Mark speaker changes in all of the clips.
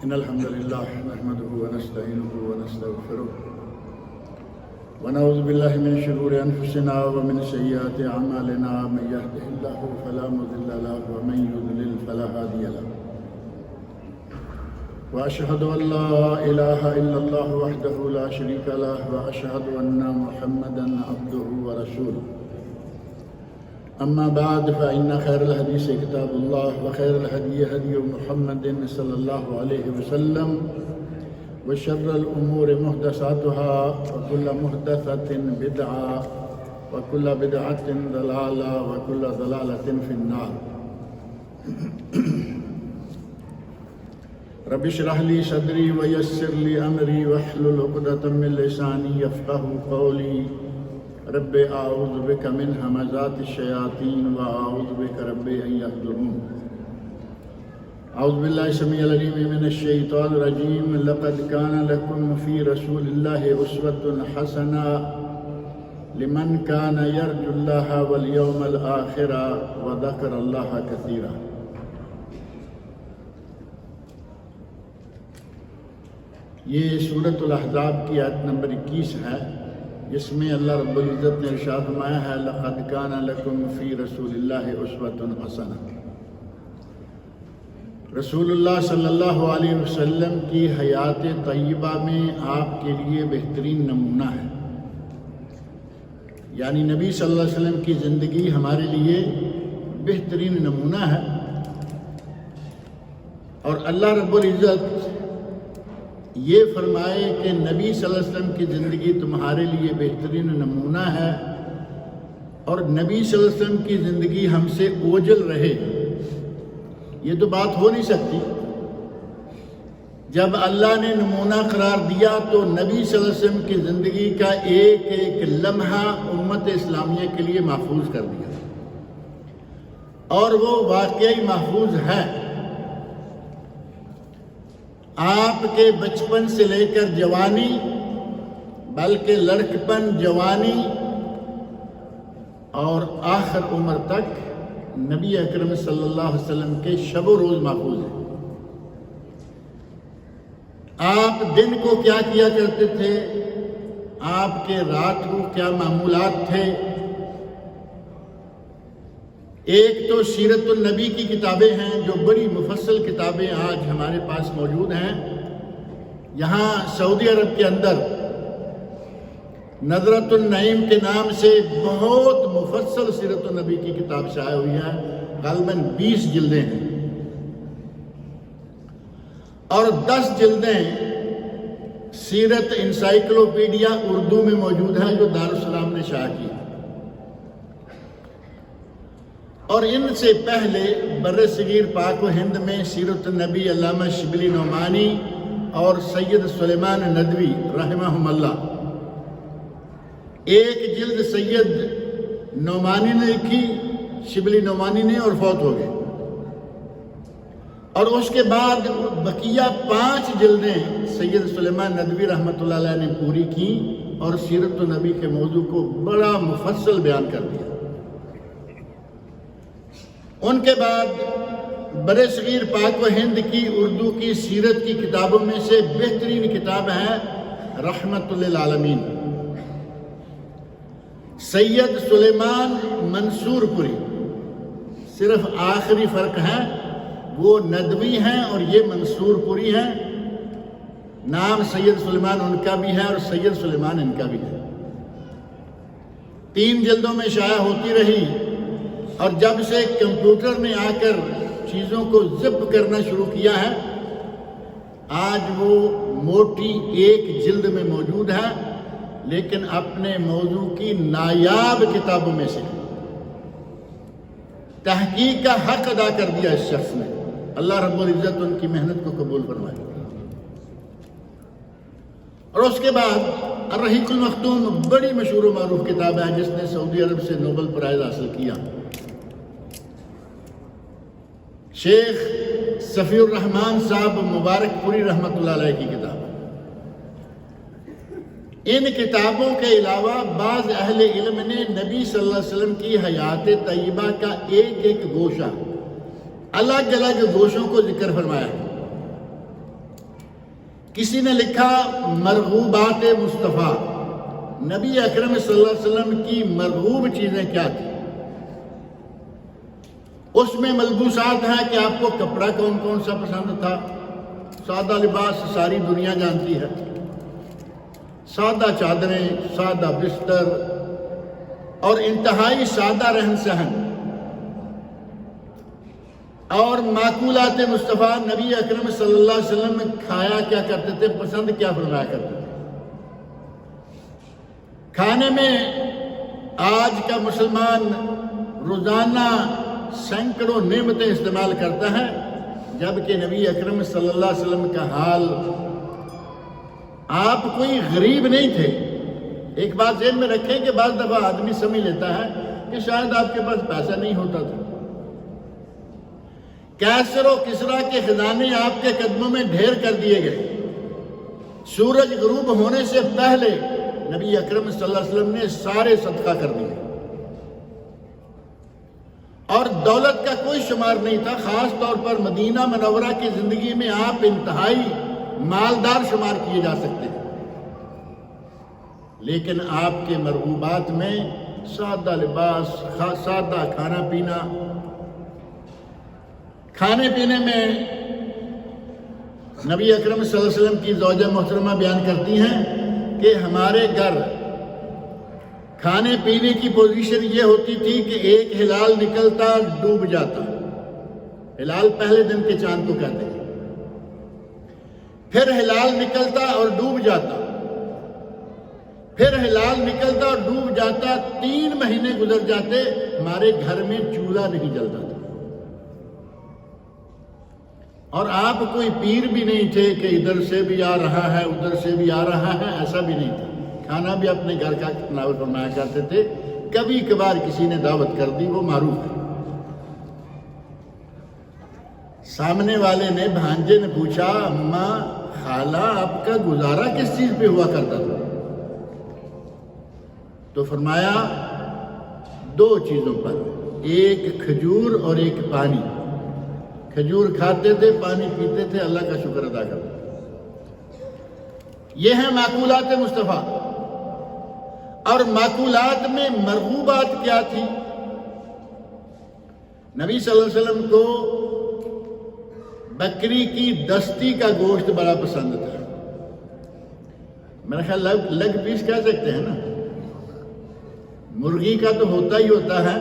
Speaker 1: إن الحمد لله نحمده ونستعينه ونستغفره ونعوذ بالله من شرور أنفسنا ومن سيئات أعمالنا من يهده الله فلا مضل له ومن يضلل فلا هادي له وأشهد أن لا إله إلا الله وحده لا شريك له وأشهد أن محمدا عبده ورسوله أما بعد فإن خير الحديث كتاب الله وخير الهدي هدي محمد صلى الله عليه وسلم وشر الأمور محدثاتها وكل محدثة بدعة وكل بدعة ضلالة وكل ضلالة في النار. رب اشرح لي صدري ويسر لي أمري واحلل عقدة من لساني يفقهوا قولي. رب اعوذ بك من همزات الشياطين واعوذ بك رب ان يحضرون. اعوذ بالله السميع العليم من الشيطان الرجيم. لقد كان لكم في رسول الله اسوة حسنة لمن كان يرجو الله واليوم الآخر وذكر الله كثيرا. یہ سورۃ الاحزاب کی آیت نمبر 21 ہے، جس میں اللہ رب العزت نے ارشاد فرمایا ہے لقد کان لکم فی رسول اللہ اسوۃ حسنہ. رسول اللہ صلی اللہ علیہ وسلم کی حیات طیبہ میں آپ کے لیے بہترین نمونہ ہے. یعنی نبی صلی اللہ علیہ وسلم کی زندگی ہمارے لیے بہترین نمونہ ہے، اور اللہ رب العزت یہ فرمائے کہ نبی صلی اللہ علیہ وسلم کی زندگی تمہارے لیے بہترین نمونہ ہے، اور نبی صلی اللہ علیہ وسلم کی زندگی ہم سے اوجل رہے، یہ تو بات ہو نہیں سکتی. جب اللہ نے نمونہ قرار دیا تو نبی صلی اللہ علیہ وسلم کی زندگی کا ایک ایک لمحہ امت اسلامیہ کے لیے محفوظ کر دیا، اور وہ واقعی محفوظ ہے. آپ کے بچپن سے لے کر جوانی، بلکہ لڑکپن، جوانی اور آخر عمر تک نبی اکرم صلی اللہ علیہ وسلم کے شب و روز محفوظ ہیں. آپ دن کو کیا کیا کرتے تھے، آپ کے رات کو کیا معمولات تھے. ایک تو سیرت النبی کی کتابیں ہیں جو بڑی مفصل کتابیں آج ہمارے پاس موجود ہیں. یہاں سعودی عرب کے اندر نظرۃ النعیم کے نام سے بہت مفصل سیرت النبی کی کتاب شائع ہوئی ہے، غالباً 20 جلدیں ہیں، اور 10 جلدیں سیرت انسائیکلوپیڈیا اردو میں موجود ہے جو دارالسلام نے شائع کی. اور ان سے پہلے بر صغیر پاک و ہند میں سیرت النبی علامہ شبلی نعمانی اور سید سلیمان ندوی رحمہم اللہ، ایک جلد سید نعمانی نے لکھی، شبلی نعمانی نے، اور فوت ہو گئے. اور اس کے بعد بقیہ 5 جلدیں سید سلیمان ندوی رحمۃ اللہ علیہ نے پوری کی اور سیرت النبی کے موضوع کو بڑا مفصل بیان کر دیا. ان کے بعد بر صغیر پاک و ہند کی اردو کی سیرت کی کتابوں میں سے بہترین کتاب ہے رحمت للعالمین، سید سلیمان منصور پوری. صرف آخری فرق ہے، وہ ندوی ہیں اور یہ منصور پوری ہیں. نام سید سلیمان ان کا بھی ہے اور سید سلیمان ان کا بھی ہے. 3 جلدوں میں شائع ہوتی رہی، اور جب سے کمپیوٹر نے آ کر چیزوں کو زپ کرنا شروع کیا ہے، آج وہ موٹی 1 جلد میں موجود ہے، لیکن اپنے موضوع کی نایاب کتابوں میں سے تحقیق کا حق ادا کر دیا اس شخص نے. اللہ رب العزت ان کی محنت کو قبول فرمائے. اور اس کے بعد الرحیق المختوم بڑی مشہور و معروف کتاب ہے جس نے سعودی عرب سے نوبل پرائز حاصل کیا. شیخ صفی الرحمان صاحب مبارک پوری رحمۃ اللہ علیہ کی کتاب. ان کتابوں کے علاوہ بعض اہل علم نے نبی صلی اللہ علیہ وسلم کی حیات طیبہ کا ایک ایک گوشہ، الگ الگ گوشوں کو ذکر فرمایا ہے. کسی نے لکھا مرغوبات مصطفیٰ، نبی اکرم صلی اللہ علیہ وسلم کی مرغوب چیزیں کیا تھیں؟ اس میں ملبوسات ہیں کہ آپ کو کپڑا کون کون سا پسند تھا۔ سادہ لباس ساری دنیا جانتی ہے، سادہ چادریں، سادہ بستر اور انتہائی سادہ رہن سہن۔ اور معقولات مصطفیٰ، نبی اکرم صلی اللہ علیہ وسلم کھایا کیا کرتے تھے، پسند کیا فرمایا کرتے تھے؟ کھانے میں آج کا مسلمان روزانہ سینکڑوں نعمتیں استعمال کرتا ہے، جبکہ نبی اکرم صلی اللہ علیہ وسلم کا حال، آپ کوئی غریب نہیں تھے۔ ایک بات ذہن میں رکھیں کہ بعض دفعہ آدمی سمجھ لیتا ہے کہ شاید آپ کے پاس پیسہ نہیں ہوتا تھا۔ کیسر و کسریٰ کے خزانے آپ کے قدموں میں ڈھیر کر دیے گئے۔ سورج غروب ہونے سے پہلے نبی اکرم صلی اللہ علیہ وسلم نے سارے صدقہ کر دیے، اور دولت کا کوئی شمار نہیں تھا۔ خاص طور پر مدینہ منورہ کی زندگی میں آپ انتہائی مالدار شمار کیے جا سکتے ہیں، لیکن آپ کے مرغوبات میں سادہ لباس، سادہ کھانا پینا۔ کھانے پینے میں نبی اکرم صلی اللہ علیہ وسلم کی زوجہ محترمہ بیان کرتی ہیں کہ ہمارے گھر کھانے پینے کی پوزیشن یہ ہوتی تھی کہ ایک ہلال نکلتا ڈوب جاتا۔ ہلال پہلے دن کے چاند کو کہتے ہیں، پھر ہلال نکلتا اور ڈوب جاتا، پھر ہلال نکلتا اور ڈوب جاتا۔ 3 مہینے گزر جاتے، ہمارے گھر میں چولہا نہیں جلتا تھا۔ اور آپ کوئی پیر بھی نہیں تھے کہ ادھر سے بھی آ رہا ہے ادھر سے بھی آ رہا ہے، ایسا بھی نہیں تھا۔ کھانا بھی اپنے گھر کا تناول فرمایا کرتے تھے۔ کبھی کبھار کسی نے دعوت کر دی، وہ معروف ہے۔ سامنے والے نے، بھانجے نے پوچھا، اماں، خالہ، آپ کا گزارا کس چیز پہ ہوا کرتا تھا؟ تو فرمایا 2 چیزوں پر، ایک کھجور اور ایک پانی۔ کھجور کھاتے تھے، پانی پیتے تھے، اللہ کا شکر ادا کرتے تھے۔ یہ ہیں معقولات مصطفیٰ۔ اور معقولات میں مرغوبات کیا تھی؟ نبی صلی اللہ علیہ وسلم کو بکری کی دستی کا گوشت بڑا پسند تھا۔ میرا خیال لگ پیس کہہ سکتے ہیں نا، مرغی کا تو ہوتا ہی ہوتا ہے،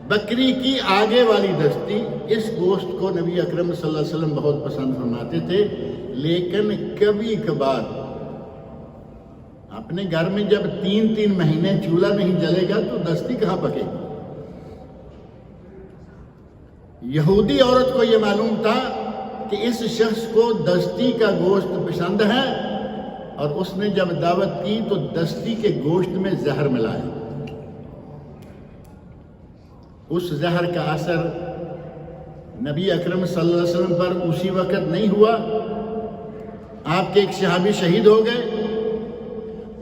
Speaker 1: بکری کی آگے والی دستی، اس گوشت کو نبی اکرم صلی اللہ علیہ وسلم بہت پسند فرماتے تھے۔ لیکن کبھی کبھار اپنے گھر میں جب 3 مہینے چولہا نہیں جلے گا تو دستی کہاں پکے گی؟ یہودی عورت کو یہ معلوم تھا کہ اس شخص کو دستی کا گوشت پسند ہے، اور اس نے جب دعوت کی تو دستی کے گوشت میں زہر ملایا۔ اس زہر کا اثر نبی اکرم صلی اللہ علیہ وسلم پر اسی وقت نہیں ہوا، آپ کے ایک صحابی شہید ہو گئے۔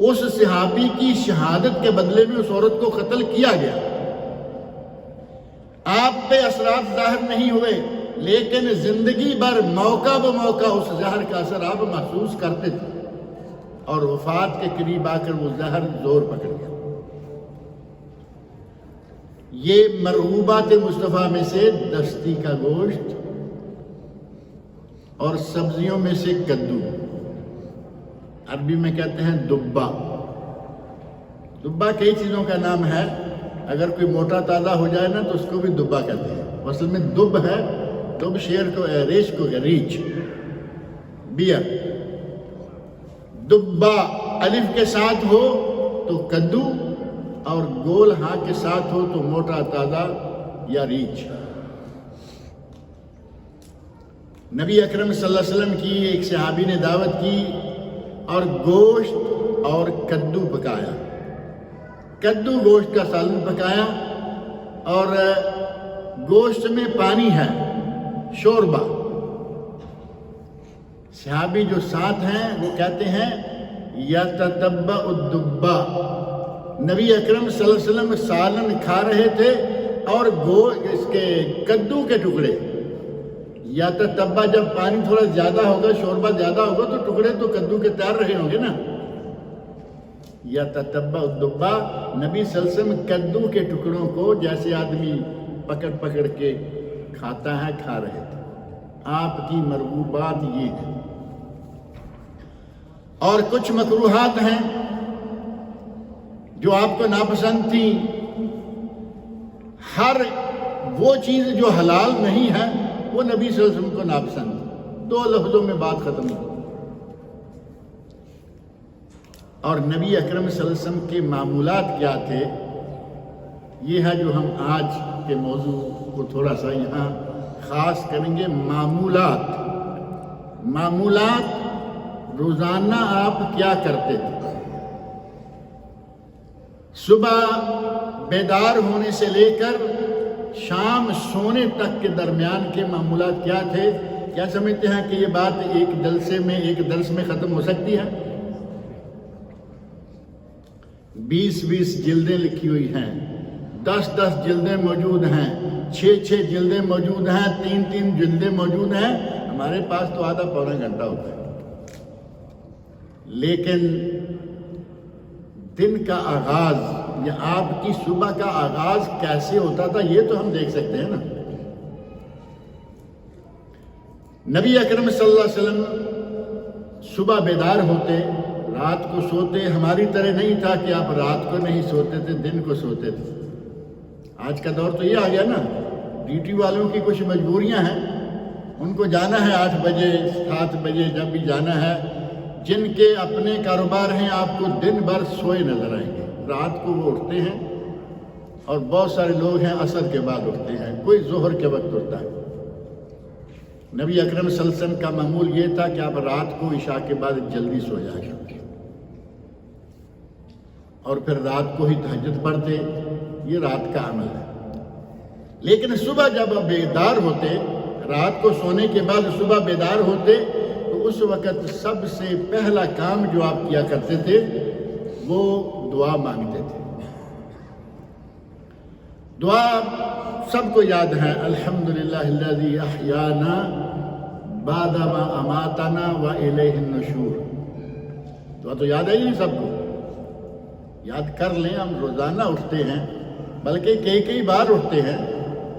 Speaker 1: اس صحابی کی شہادت کے بدلے میں اس عورت کو قتل کیا گیا۔ آپ پہ اثرات ظاہر نہیں ہوئے، لیکن زندگی بھر موقع بموقع اس زہر کا اثر آپ محسوس کرتے تھے، اور وفات کے قریب آ کر وہ زہر زور پکڑ گیا۔ یہ مرغوبات مصطفیٰ میں سے دستی کا گوشت، اور سبزیوں میں سے کدو، عربی میں کہتے ہیں دبا۔ دبا کئی چیزوں کا نام ہے، اگر کوئی موٹا تازہ ہو جائے نا تو اس کو بھی دبا کہتے ہیں۔ اصل میں دب ہے، دب شیر کو، ریچھ کو، ریچھ، بیئر۔ دبا الف کے ساتھ ہو تو کدو، اور گول ہاں کے ساتھ ہو تو موٹا تازہ یا ریچھ۔ نبی اکرم صلی اللہ علیہ وسلم کی ایک صحابی نے دعوت کی اور گوشت اور کدو پکایا، کدو گوشت کا سالن پکایا، اور گوشت میں پانی ہے، شوربہ۔ صحابی جو ساتھ ہیں وہ کہتے ہیں یتتبع الدبا، نبی اکرم صلی اللہ علیہ وسلم سالن کھا رہے تھے اور اس کے کدو کے ٹکڑے یا تتبع جب پانی تھوڑا زیادہ ہوگا، شوربہ زیادہ ہوگا تو ٹکڑے تو کدو کے تیر رہے ہوں گے نا. یا تتبع الدبا، نبی صلی اللہ علیہ وسلم کدو کے ٹکڑوں کو جیسے آدمی پکڑ پکڑ کے کھاتا ہے کھا رہے تھے. آپ کی مرغوبات یہ ہیں. اور کچھ مکروہات ہیں جو آپ کو ناپسند تھیں. ہر وہ چیز جو حلال نہیں ہے وہ نبی صلی اللہ علیہ وسلم کو ناپسند تھی. 2 لفظوں میں بات ختم ہوئی. اور نبی اکرم صلی اللہ علیہ وسلم کے معمولات کیا تھے، یہ ہے جو ہم آج کے موضوع کو تھوڑا سا یہاں خاص کریں گے. معمولات روزانہ آپ کیا کرتے تھے؟ صبح بیدار ہونے سے لے کر شام سونے تک کے درمیان کے معمولات کیا تھے؟ کیا سمجھتے ہیں کہ یہ بات ایک جلسے میں، ایک درس میں ختم ہو سکتی ہے؟ 20 جلدیں لکھی ہوئی ہیں، 10 جلدیں موجود ہیں، 6 جلدیں موجود ہیں، 3 جلدیں موجود ہیں. ہمارے پاس تو آدھا پونا گھنٹہ ہوتا ہے. لیکن دن کا آغاز یا آپ کی صبح کا آغاز کیسے ہوتا تھا یہ تو ہم دیکھ سکتے ہیں نا. نبی اکرم صلی اللہ علیہ وسلم صبح بیدار ہوتے، رات کو سوتے. ہماری طرح نہیں تھا کہ آپ رات کو نہیں سوتے تھے، دن کو سوتے تھے. آج کا دور تو یہ آ گیا نا، ڈیوٹی والوں کی کچھ مجبوریاں ہیں، ان کو جانا ہے 8 بجے 7 بجے جب بھی جانا ہے. جن کے اپنے کاروبار ہیں آپ کو دن بھر سوئے نظر آئیں گے. رات کو وہ اٹھتے ہیں، اور بہت سارے لوگ ہیں عصر کے بعد اٹھتے ہیں، کوئی ظہر کے وقت اٹھتا ہے. نبی اکرم صلی اللہ علیہ وسلم کا معمول یہ تھا کہ آپ رات کو عشاء کے بعد جلدی سو جائیں اور پھر رات کو ہی تہجد پڑھتے. یہ رات کا عمل ہے. لیکن صبح جب آپ بیدار ہوتے، رات کو سونے کے بعد صبح بیدار ہوتے، تو اس وقت سب سے پہلا کام جو آپ کیا کرتے تھے وہ دعا مانگتے تھے. دعا سب کو یاد ہے، الحمدللہ الذی احیانا بعد ما اماتنا والیہ النشور. دعا تو یاد ہے ہی سب کو، یاد کر لیں. ہم روزانہ اٹھتے ہیں، بلکہ کئی بار اٹھتے ہیں.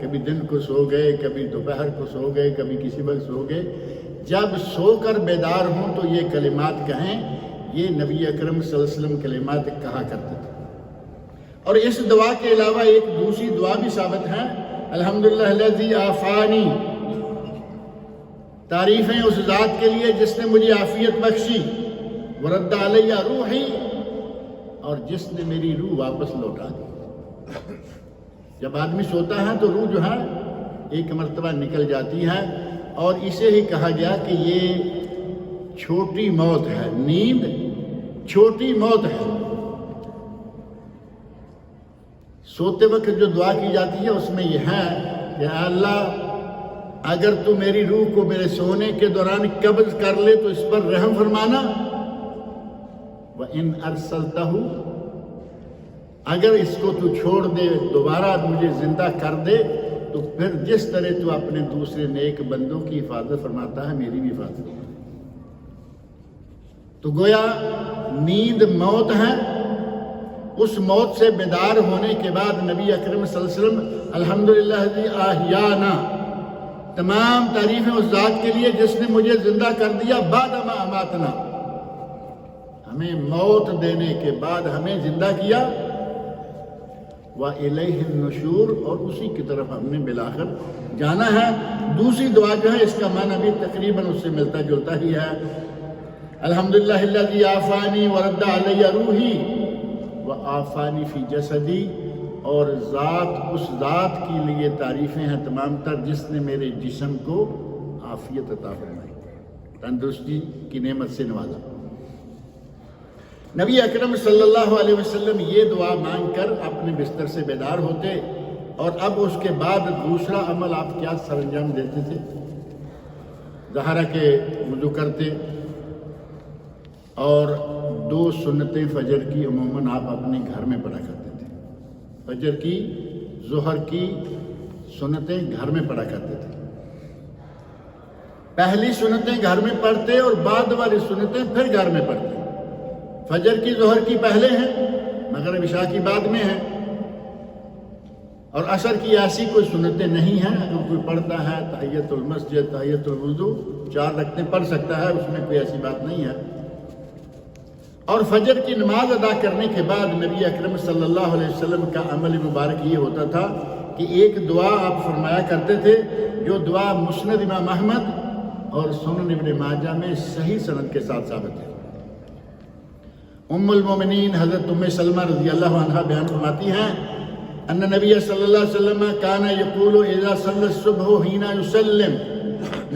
Speaker 1: کبھی دن کو سو گئے، کبھی دوپہر کو سو گئے، کبھی کسی وقت سو گئے. جب سو کر بیدار ہوں تو یہ کلمات کہیں. یہ نبی اکرم صلی اللہ علیہ وسلم کلمات کہا کرتے تھے. اور اس دعا کے علاوہ ایک دوسری دعا بھی ثابت ہے، الحمدللہ الذی عافانی. تعریفیں اس ذات کے لیے جس نے مجھے عافیت بخشی، ورد علیہ روحی، اور جس نے میری روح واپس لوٹا دی. جب آدمی سوتا ہے تو روح جو ہے ایک مرتبہ نکل جاتی ہے، اور اسے ہی کہا گیا کہ یہ چھوٹی موت ہے. نیند چھوٹی موت ہے. سوتے وقت جو دعا کی جاتی ہے اس میں یہ ہے کہ اللہ اگر تو میری روح کو میرے سونے کے دوران قبض کر لے تو اس پر رحم فرمانا. وَإِنْ أَرْسَلْتَهُ، اگر اس کو تو چھوڑ دے، دوبارہ مجھے زندہ کر دے، تو پھر جس طرح تو اپنے دوسرے نیک بندوں کی حفاظت فرماتا ہے میری بھی حفاظت فرماتا ہے. تو گویا نیند موت ہے. اس موت سے بیدار ہونے کے بعد نبی اکرم صلی اللہ علیہ وسلم الحمدللہ الذی احیانا، تمام تعریفیں اس ذات کے لیے جس نے مجھے زندہ کر دیا بعد ما اماتنا، ہمیں موت دینے کے بعد ہمیں زندہ کیا، وَإِلَيْهِ النُّشُورُ، اور اسی کی طرف ہم نے بالآخر جانا ہے. دوسری دعا جو ہے اس کا معنی بھی تقریباً اس سے ملتا جلتا ہی ہے، الحمدللہ الذی عافانی ورد علی روحی وعافانی فی جسدی. اور اس ذات کے لیے تعریفیں ہیں تمام تر جس نے میرے جسم کو عافیت عطا فرمائی، تندرستی کی نعمت سے نوازا. نبی اکرم صلی اللہ علیہ وسلم یہ دعا مانگ کر اپنے بستر سے بیدار ہوتے. اور اب اس کے بعد دوسرا عمل آپ کیا سر انجام دیتے تھے؟ ظاہر ہے کہ وضو کرتے، اور 2 سنتیں فجر کی عموماً آپ اپنے گھر میں پڑھا کرتے تھے. فجر کی، ظہر کی سنتیں گھر میں پڑھا کرتے تھے. پہلی سنتیں گھر میں پڑھتے اور بعد والی سنتیں پھر گھر میں پڑھتے. فجر کی ظہر کی پہلے ہیں، مغرب عشاء کی بعد میں ہیں، اور عصر کی ایسی کوئی سنتیں نہیں ہیں. اگر کوئی پڑھتا ہے تحیۃ المسجد، تحیۃ الوضو 4 رکعتیں پڑھ سکتا ہے، اس میں کوئی ایسی بات نہیں ہے. اور فجر کی نماز ادا کرنے کے بعد نبی اکرم صلی اللہ علیہ وسلم کا عمل مبارک یہ ہوتا تھا کہ ایک دعا آپ فرمایا کرتے تھے، جو دعا مسند امام احمد اور سنن ابن ماجہ میں صحیح سند کے ساتھ ثابت ہے. ام المومنین حضرت ام سلمہ رضی اللہ عنہ بیان فرماتی ہیں ان نبی صلی اللہ علیہ وسلم کان یقول اذا صلی الصبح حین یسلم،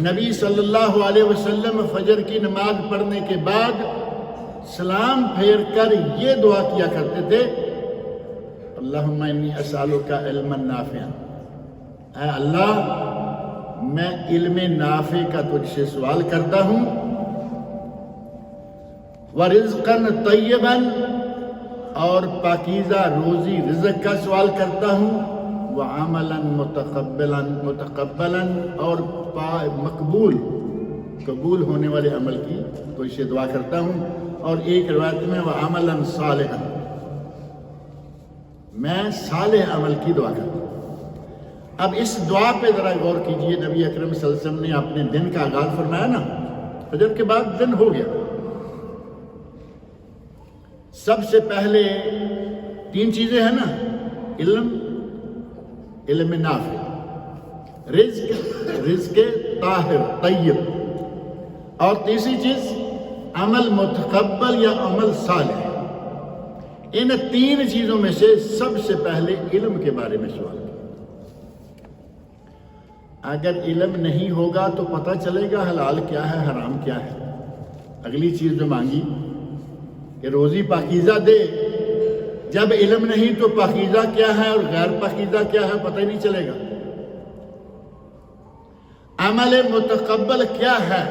Speaker 1: نبی صلی اللہ علیہ وسلم فجر کی نماز پڑھنے کے بعد سلام پھیر کر یہ دعا کیا کرتے تھے، اللہم انی اسألک علما نافعا، اے اللہ میں علم نافع کا تجھ سے سوال کرتا ہوں، ورزقا طیبا اور پاکیزہ روزی رزق کا سوال کرتا ہوں، وعملا متقبلا اور قبول ہونے والے عمل کی تجھ سے دعا کرتا ہوں. اور ایک روایت میں وعملا صالحا، میں صالح عمل کی دعا کرتا ہوں. اب اس دعا پہ ذرا غور کیجئے. نبی اکرم صلی اللہ علیہ وسلم نے اپنے دن کا آغاز فرمایا نا، فجر کے بعد دن ہو گیا. سب سے پہلے 3 چیزیں ہیں نا، علم نافع، رزق طاہر طیب، اور تیسری چیز عمل متقبل یا عمل صالح. ان 3 چیزوں میں سے سب سے پہلے علم کے بارے میں سوال کیا. اگر علم نہیں ہوگا تو پتہ چلے گا حلال کیا ہے حرام کیا ہے. اگلی چیز جو مانگی کہ روزی پاکیزہ دے، جب علم نہیں تو پاکیزہ کیا ہے اور غیر پاکیزہ کیا ہے پتہ ہی نہیں چلے گا. عمل متقبل کیا ہے،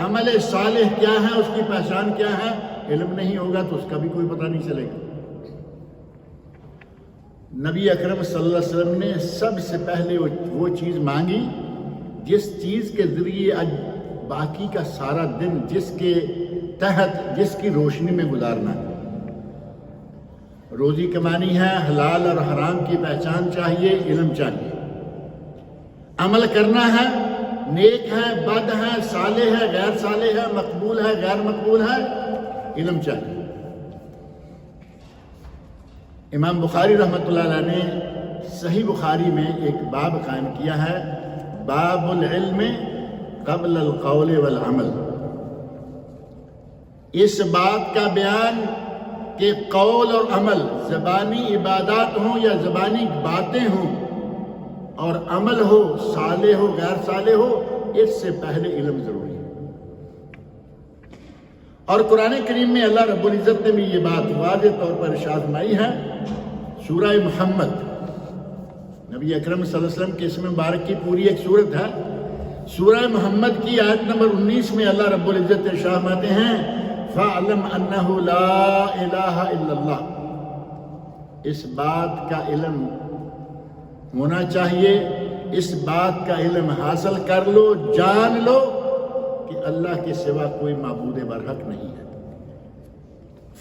Speaker 1: عمل صالح کیا ہے، اس کی پہچان کیا ہے، علم نہیں ہوگا تو اس کا بھی کوئی پتہ نہیں چلے گا. نبی اکرم صلی اللہ علیہ وسلم نے سب سے پہلے وہ چیز مانگی جس چیز کے ذریعے باقی کا سارا دن جس کے تحت جس کی روشنی میں گزارنا ہے. روزی کمانی ہے، حلال اور حرام کی پہچان چاہیے، علم چاہیے. عمل کرنا ہے، نیک ہے، بد ہے، صالح ہے، غیر صالح ہے، مقبول ہے، غیر مقبول ہے، علم چاہیے. امام بخاری رحمۃ اللہ علیہ نے صحیح بخاری میں ایک باب قائم کیا ہے، باب العلم قبل القول والعمل. اس بات کا بیان کہ قول اور عمل، زبانی عبادات ہوں یا زبانی باتیں ہوں، اور عمل ہو، صالح ہو غیر صالح ہو، اس سے پہلے علم ضروری ہے. اور قرآن کریم میں اللہ رب العزت نے بھی یہ بات واضح طور پر ارشاد فرمائی ہے. سورہ محمد، نبی اکرم صلی اللہ علیہ وسلم کے اسم مبارک کی پوری ایک سورت ہے. سورہ محمد کی آیت نمبر 19 میں اللہ رب العزت ارشاد فرماتے ہیں فَاعْلَمْ أَنَّهُ لَا إِلَٰهَ إِلَّا اللَّهُ. اس بات کا علم ہونا چاہیے، اس بات کا علم حاصل کر لو، جان لو کہ اللہ کے سوا کوئی معبود برحق نہیں ہے.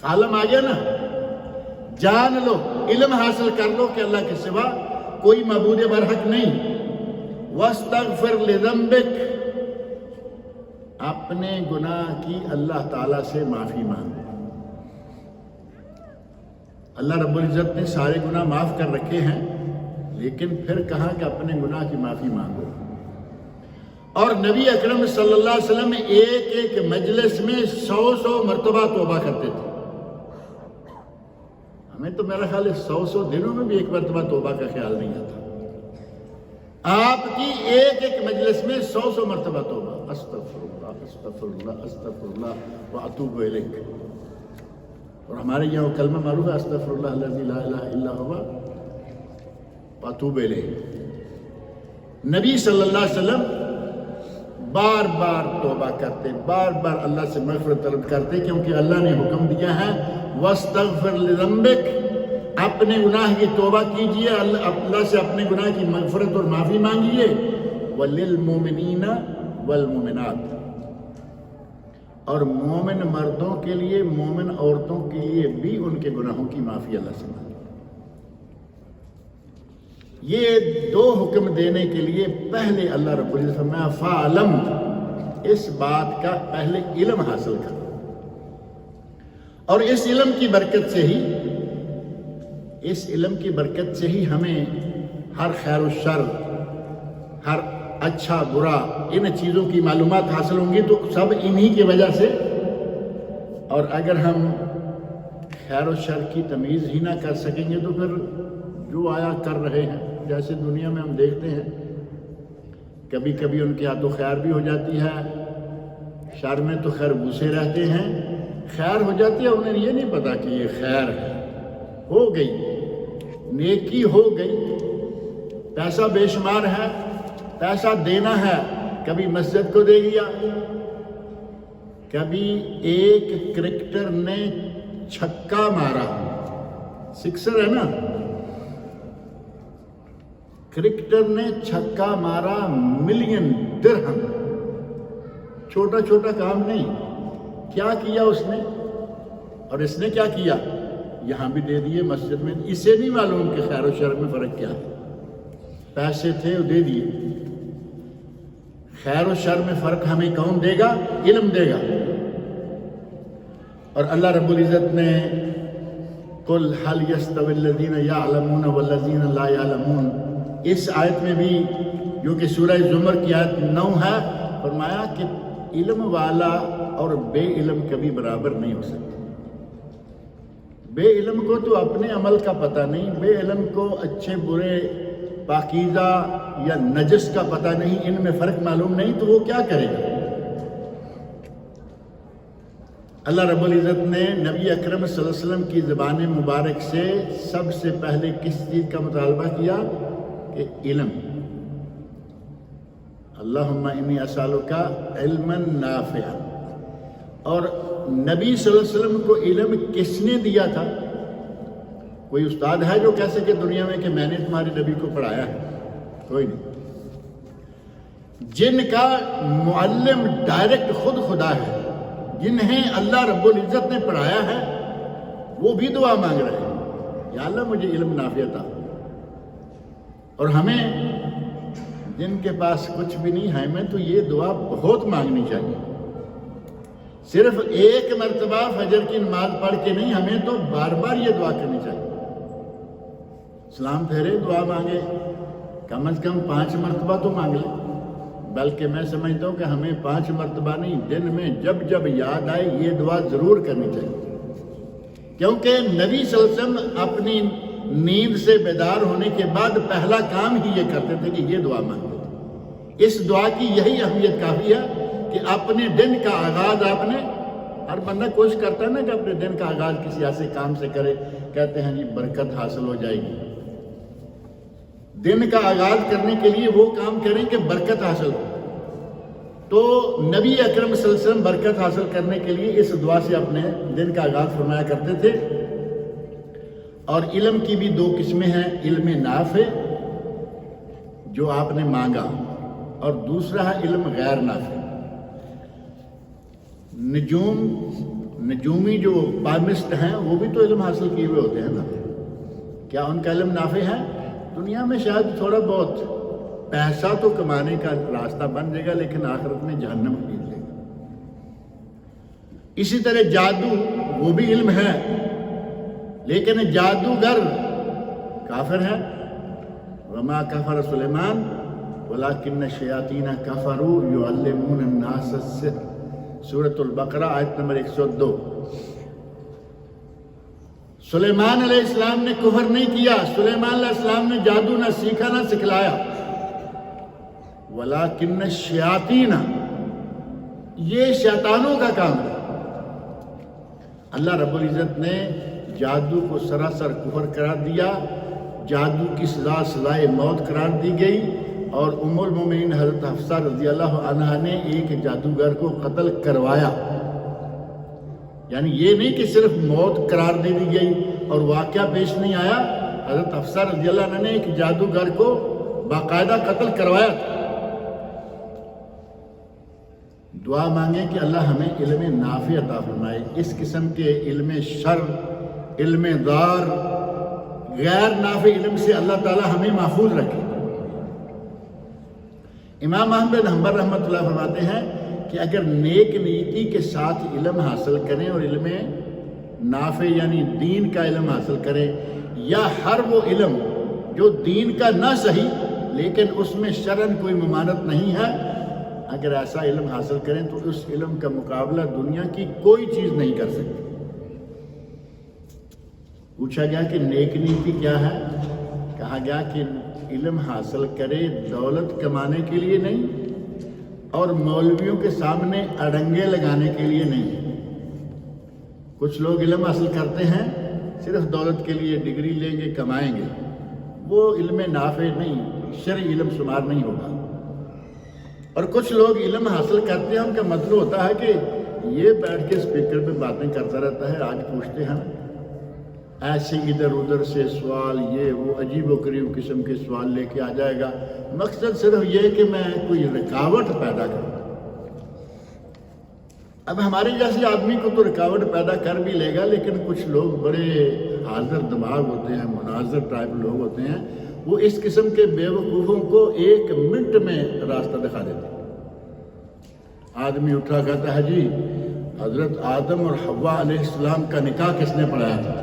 Speaker 1: فعلم آ گیا نا، جان لو، علم حاصل کر لو کہ اللہ کے سوا کوئی معبود برحق نہیں. وَاسْتَغْفِرْ لِذَنبِكَ، اپنے گناہ کی اللہ تعالیٰ سے معافی مانگو. اللہ رب العزت نے سارے گناہ معاف کر رکھے ہیں، لیکن پھر کہا کہ اپنے گناہ کی معافی مانگو. اور نبی اکرم صلی اللہ علیہ وسلم ایک مجلس میں 100 مرتبہ توبہ کرتے تھے. ہمیں تو میرا خیال ہے 100 دنوں میں بھی ایک مرتبہ توبہ کا خیال نہیں آتا. آپ کی ایک مجلس میں 100 مرتبہ توبہ، استغفر اللہ استغفر اللہ استغفر اللہ واتوب الیک. اور ہمارے یہاں وہ کلمہ معروف ہے، استغفر اللہ الذی لا الہ الا هو واتوب الیہ. نبی صلی اللہ علیہ وسلم بار بار توبہ کرتے، بار بار اللہ سے مغفرت طلب کرتے، کیونکہ اللہ نے حکم دیا ہے وَاسْتَغْفِرْ لِذَنبِكَ، اپنے گناہ کی توبہ کیجئے، اللہ سے اپنے گناہ کی مغفرت اور معافی مانگیے. وَلِلْمُؤْمِنِينَ والمؤمنات، اور مومن مردوں کے لیے مومن عورتوں کے لیے بھی ان کے گناہوں کی معافی اللہ سے مانگے۔ یہ دو حکم دینے کے لیے پہلے اللہ رب العزت فرمایا فَعْلَمْ، اس بات کا پہلے علم حاصل کر، اور اس علم کی برکت سے ہی ہمیں ہر خیر و شر، ہر اچھا برا، ان چیزوں کی معلومات حاصل ہوں گی، تو سب انہی کی وجہ سے۔ اور اگر ہم خیر و شر کی تمیز ہی نہ کر سکیں گے تو پھر جو آیا کر رہے ہیں، جیسے دنیا میں ہم دیکھتے ہیں کبھی کبھی ان کے ہاتھوں خیر بھی ہو جاتی ہے، شر میں تو خیر گھسے رہتے ہیں، خیر ہو جاتی ہے انہیں یہ نہیں پتا کہ یہ خیر ہے، ہو گئی نیکی، ہو گئی، پیسہ بے شمار ہے، پیسہ دینا ہے، کبھی مسجد کو دے دیا، کبھی ایک کرکٹر نے چھکا مارا، سکسر ہے نا، کرکٹر نے چھکا مارا، ملین درہم، چھوٹا چھوٹا کام نہیں، کیا کیا اس نے، اور اس نے کیا کیا، یہاں بھی دے دیے مسجد میں، اسے بھی معلوم کہ خیر و شر میں فرق کیا ہے، پیسے تھے وہ دے دیے۔ خیر و شر میں فرق ہمیں کون دے گا؟ علم دے گا۔ اور اللہ رب العزت نے قُلْ هَلْ يَسْتَوِي الَّذِينَ يَعْلَمُونَ وَالَّذِينَ لَا يَعْلَمُونَ، اس آیت میں بھی جو کہ سورہ زمر کی آیت 9 ہے، فرمایا کہ علم والا اور بے علم کبھی برابر نہیں ہو سکتے۔ بے علم کو تو اپنے عمل کا پتہ نہیں، بے علم کو اچھے برے، پاکیزہ یا نجس کا پتہ نہیں، ان میں فرق معلوم نہیں، تو وہ کیا کرے گا؟ اللہ رب العزت نے نبی اکرم صلی اللہ علیہ وسلم کی زبان مبارک سے سب سے پہلے کس چیز کا مطالبہ کیا؟ کہ علم۔ اللہم انی اسألک علما نافعا، اور نبی صلی اللہ علیہ وسلم کو علم کس نے دیا تھا؟ کوئی استاد ہے جو کہہ سکے دنیا میں کہ میں نے تمہارے نبی کو پڑھایا ہے؟ کوئی نہیں۔ جن کا معلم ڈائریکٹ خود خدا ہے، جنہیں اللہ رب العزت نے پڑھایا ہے، وہ بھی دعا مانگ رہے ہیں، یا اللہ مجھے علم نافع عطا۔ اور ہمیں جن کے پاس کچھ بھی نہیں ہے، ہمیں تو یہ دعا بہت مانگنی چاہیے، صرف ایک مرتبہ فجر کی نماز پڑھ کے نہیں، ہمیں تو بار بار یہ دعا کرنی چاہیے۔ سلام پھیرے دعا مانگے، کم از کم 5 مرتبہ تو مانگ لیں، بلکہ میں سمجھتا ہوں کہ ہمیں 5 مرتبہ نہیں، دن میں جب جب یاد آئے یہ دعا ضرور کرنی چاہیے، کیونکہ نبی صلی اللہ علیہ وسلم اپنی نیند سے بیدار ہونے کے بعد پہلا کام ہی یہ کرتے تھے کہ یہ دعا مانگتے تھے۔ اس دعا کی یہی اہمیت کافی ہے کہ اپنے دن کا آغاز آپ نے، ہر بندہ کوشش کرتا ہے نا کہ اپنے دن کا آغاز کسی ایسے کام سے کرے، کہتے ہیں جی برکت حاصل ہو جائے گی۔ دن کا آغاز کرنے کے لیے وہ کام کریں کہ برکت حاصل ہو، تو نبی اکرم صلی اللہ علیہ وسلم برکت حاصل کرنے کے لیے اس دعا سے اپنے دن کا آغاز فرمایا کرتے تھے۔ اور علم کی بھی 2 قسمیں ہیں، علم نافع جو آپ نے مانگا، اور دوسرا ہے علم غیر نافع۔ نجومی جو پالمسٹ ہیں وہ بھی تو علم حاصل کیے ہوئے ہوتے ہیں نا، کیا ان کا علم نافع ہے؟ دنیا میں شاید تھوڑا بہت پیسہ تو کمانے کا راستہ بن جائے گا، لیکن آخرت میں جہنم خرید لے گا۔ اسی طرح جادو، وہ بھی علم ہے، لیکن جادوگر کافر ہے۔ وما کفر سلیمان ولکن الشیاطین کفروا یعلمون الناس السحر، سورۃ البقرہ آیت نمبر 102۔ سلیمان علیہ السلام نے کفر نہیں کیا، سلیمان علیہ السلام نے جادو نہ سیکھا نہ سکھلایا، ولیکن الشیاطین، یہ شیطانوں کا کام ہے۔ اللہ رب العزت نے جادو کو سراسر کفر قرار دیا، جادو کی سزا سزائے موت قرار دی گئی، اور ام المومنین حضرت حفصہ رضی اللہ عنہا نے ایک جادوگر کو قتل کروایا۔ یعنی یہ نہیں کہ صرف موت قرار دے دی گئی اور واقعہ پیش نہیں آیا، حضرت حفصہ رضی اللہ عنہ نے ایک جادوگر کو باقاعدہ قتل کروایا تھا۔ دعا مانگیں کہ اللہ ہمیں علم نافع عطا فرمائے، اس قسم کے علم شر، علم ضار، غیر نافع علم سے اللہ تعالی ہمیں محفوظ رکھے۔ امام احمد بن حنبل رحمۃ اللہ فرماتے ہیں کہ اگر نیک نیتی کے ساتھ علم حاصل کریں اور علم نافع یعنی دین کا علم حاصل کریں، یا ہر وہ علم جو دین کا نہ صحیح لیکن اس میں شرعاً کوئی ممانعت نہیں ہے، اگر ایسا علم حاصل کریں تو اس علم کا مقابلہ دنیا کی کوئی چیز نہیں کر سکتی۔ پوچھا گیا کہ نیک نیتی کیا ہے؟ کہا گیا کہ علم حاصل کرے دولت کمانے کے لیے نہیں اور مولویوں کے سامنے اڑنگے لگانے کے لیے نہیں۔ کچھ لوگ علم حاصل کرتے ہیں صرف دولت کے لیے، ڈگری لیں گے کمائیں گے، وہ علم نافع نہیں، شرعی علم شمار نہیں ہوگا۔ اور کچھ لوگ علم حاصل کرتے ہیں، ان کا مطلب ہوتا ہے کہ یہ بیٹھ کے اسپیکر پہ باتیں کرتا رہتا ہے، آج پوچھتے ہیں ایسے ادھر ادھر سے سوال، یہ وہ عجیب و غریب قسم کے سوال لے کے آ جائے گا، مقصد صرف یہ کہ میں کوئی رکاوٹ پیدا کروں۔ اب ہمارے جیسے آدمی کو تو رکاوٹ پیدا کر بھی لے گا، لیکن کچھ لوگ بڑے حاضر دماغ ہوتے ہیں، مناظر ٹائپ لوگ ہوتے ہیں، وہ اس قسم کے بے وقوفوں کو 1 منٹ میں راستہ دکھا دیتے ہیں۔ آدمی اٹھا کہتا ہے جی حضرت آدم اور حوا علیہ السلام کا نکاح کس نے پڑھایا تھا؟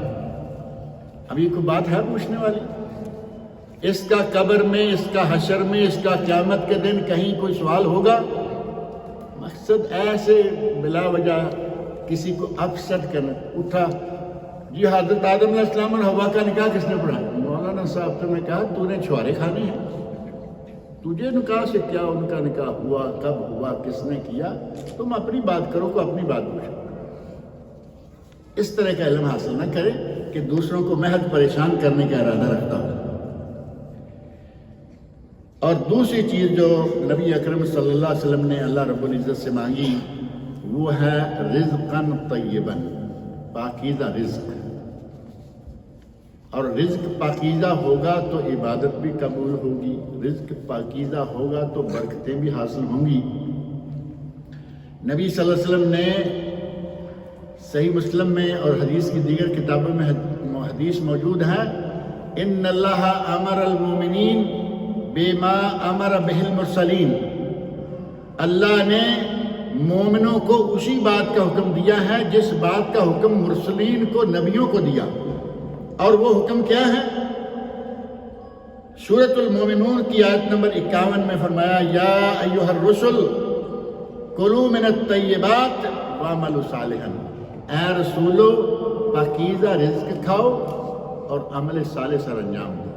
Speaker 1: اب یہ کوئی بات ہے پوچھنے والی؟ اس کا قبر میں، اس کا حشر میں، اس کا قیامت کے دن کہیں کوئی سوال ہوگا؟ مقصد ایسے بلا وجہ کسی کو اپسٹ کرنا۔ اٹھا جی حضرت آدم علیہ السلام اور حوا کا نکاح کس نے پڑھایا؟ مولانا صاحب سے میں کہا تو نے چھوارے کھانے ہیں، تجھے نکاح سے کیا؟ ان کا نکاح ہوا، کب ہوا، کس نے کیا؟ تم اپنی بات کرو، کو اپنی بات پوچھو۔ اس طرح کا علم حاصل نہ کرے کہ دوسروں کو محض پریشان کرنے کا ارادہ رکھتا ہو۔ اور دوسری چیز جو نبی اکرم صلی اللہ علیہ وسلم نے اللہ رب العزت سے مانگی وہ ہے رزقاً طیباً، پاکیزہ رزق۔ اور رزق پاکیزہ ہوگا تو عبادت بھی قبول ہوگی، رزق پاکیزہ ہوگا تو برکتیں بھی حاصل ہوں گی۔ نبی صلی اللہ علیہ وسلم نے صحیح مسلم میں اور حدیث کی دیگر کتابوں میں حدیث موجود ہے، ان اللہ امر المومنین بما امر بہ المرسلین، اللہ نے مومنوں کو اسی بات کا حکم دیا ہے جس بات کا حکم مرسلین کو، نبیوں کو دیا۔ اور وہ حکم کیا ہے؟ سورۃ المومنون کی آیت نمبر 51 میں فرمایا یا ایھا الرسل کلوا من الطیبات واعملوا صالحا، اے رسولو پاکیزہ رزق کھاؤ اور عمل صالح سر انجام دو۔